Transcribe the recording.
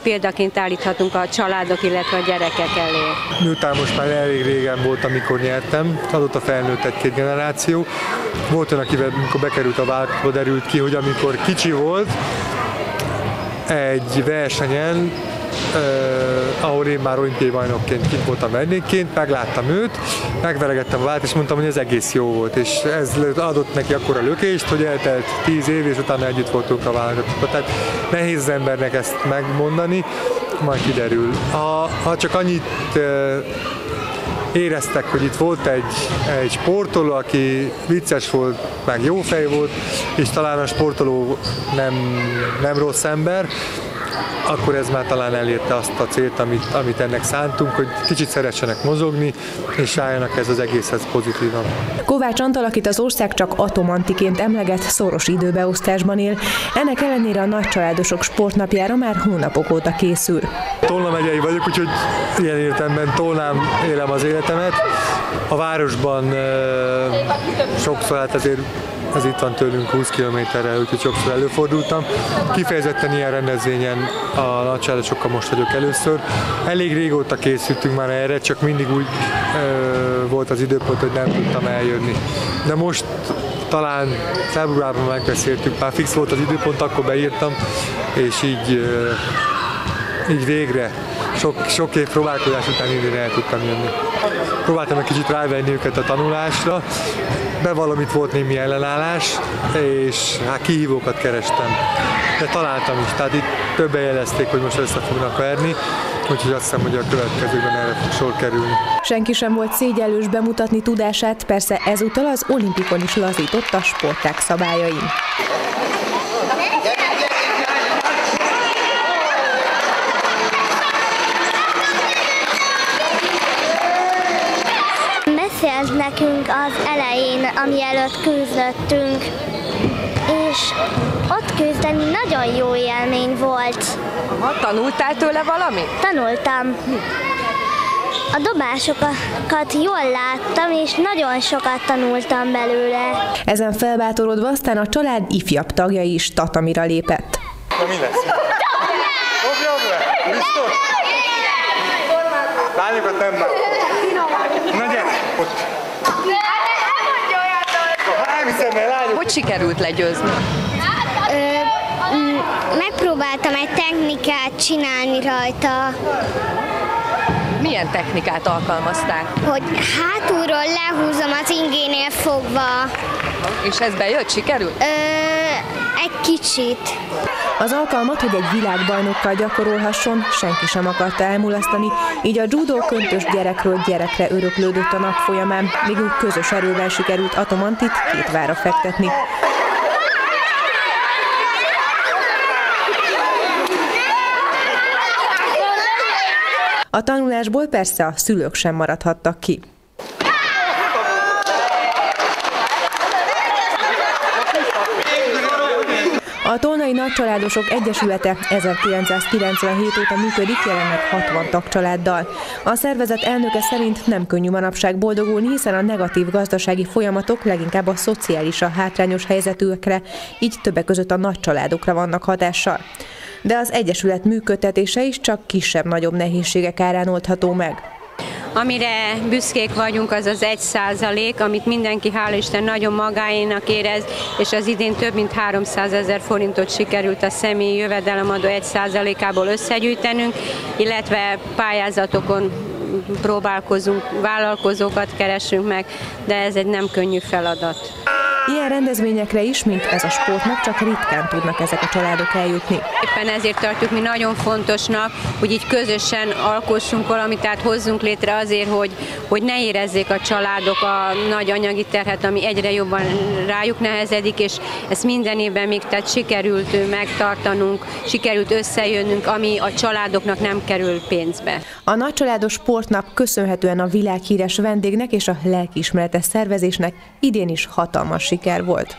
Példaként állíthatunk a családok, illetve a gyerekek elé. Miután most már elég régen volt, amikor nyertem, azóta felnőtt egy-két generáció. Volt olyan, akivel amikor bekerült a vállalatba, derült ki, hogy amikor kicsi volt, egy versenyen, ahol én már olimpiai bajnokként kint voltam vendégként, megláttam őt, megveregettem a vállát, és mondtam, hogy ez egész jó volt, és ez adott neki akkora lökést, hogy eltelt 10 év, és utána együtt voltunk a vállalatban. Tehát nehéz az embernek ezt megmondani, majd kiderül. Ha csak annyit éreztek, hogy itt volt egy sportoló, aki vicces volt, meg jó fej volt, és talán a sportoló nem rossz ember, akkor ez már talán elérte azt a célt, amit ennek szántunk, hogy kicsit szeressenek mozogni, és álljanak ez az egészhez pozitívan. Kovács Antal, akit az ország csak atomantiként emleget, szoros időbeosztásban él. Ennek ellenére a nagycsaládosok sportnapjára már hónapok óta készül. Tolna megyei vagyok, úgyhogy ilyen értelemben Tolnán élem az életemet. A városban sokszor, hát ezért ez itt van tőlünk 20 kilométerrel, úgyhogy sokszor előfordultam. Kifejezetten ilyen rendezvényen a nagycsaládosokkal most vagyok először. Elég régóta készültünk már erre, csak mindig úgy volt az időpont, hogy nem tudtam eljönni. De most talán februárban megbeszéltük, már fix volt az időpont, akkor beírtam, és így végre sok év próbálkozás után idén el tudtam jönni. Próbáltam egy kicsit rávenni őket a tanulásra, bevallom, itt volt némi ellenállás, és hát kihívókat kerestem. De találtam is, tehát itt többen jelezték, hogy most össze fognak verni, úgyhogy azt hiszem, hogy a következőben erre fog sor kerülni. Senki sem volt szégyellős bemutatni tudását, persze ezúttal az olimpikon is lazított a sportág szabályain. Beszélt nekünk az elején, ami előtt küzdöttünk, és ott küzdeni nagyon jó élmény volt. Tanultál tőle valamit? Tanultam. A dobásokat jól láttam, és nagyon sokat tanultam belőle. Ezen felbátorodva aztán a család ifjabb tagjai is tatamira lépett. Na mi lesz? Dobjam le! Biztos? Lányokat nem látom. Na gyere! Ott! Hogy sikerült legyőzni? Megpróbáltam egy technikát csinálni rajta. Milyen technikát alkalmazták? Hogy hátulról lehúzom az ingénél fogva. És ez bejött? Sikerült? Egy kicsit. Az alkalmat, hogy egy világbajnokkal gyakorolhasson, senki sem akarta elmulasztani, így a judó köntös gyerekről gyerekre öröklődött a nap folyamán, végül közös erővel sikerült Atomantit 2 várra fektetni. A tanulásból persze a szülők sem maradhattak ki. A Tolnai Nagycsaládosok Egyesülete 1997 óta működik, jelenleg 60 tagcsaláddal. A szervezet elnöke szerint nem könnyű manapság boldogulni, hiszen a negatív gazdasági folyamatok leginkább a szociálisan hátrányos helyzetűekre, így többek között a nagycsaládokra vannak hatással. De az Egyesület működtetése is csak kisebb-nagyobb nehézségek árán oldható meg. Amire büszkék vagyunk, az az 1%, amit mindenki, hála Isten, nagyon magáénak érez, és az idén több mint 300 000 forintot sikerült a személyi jövedelemadó 1%-ából összegyűjtenünk, illetve pályázatokon próbálkozunk, vállalkozókat keresünk meg, de ez egy nem könnyű feladat. Ilyen rendezvényekre is, mint ez a sportnak, csak ritkán tudnak ezek a családok eljutni. Éppen ezért tartjuk mi nagyon fontosnak, hogy így közösen alkossunk valamit, tehát hozzunk létre azért, hogy ne érezzék a családok a nagy anyagi terhet, ami egyre jobban rájuk nehezedik, és ezt minden évben még tehát sikerült megtartanunk, sikerült összejönnünk, ami a családoknak nem kerül pénzbe. A nagycsaládos sportnap köszönhetően a világhíres vendégnek és a lelkiismeretes szervezésnek idén is hatalmas siker volt.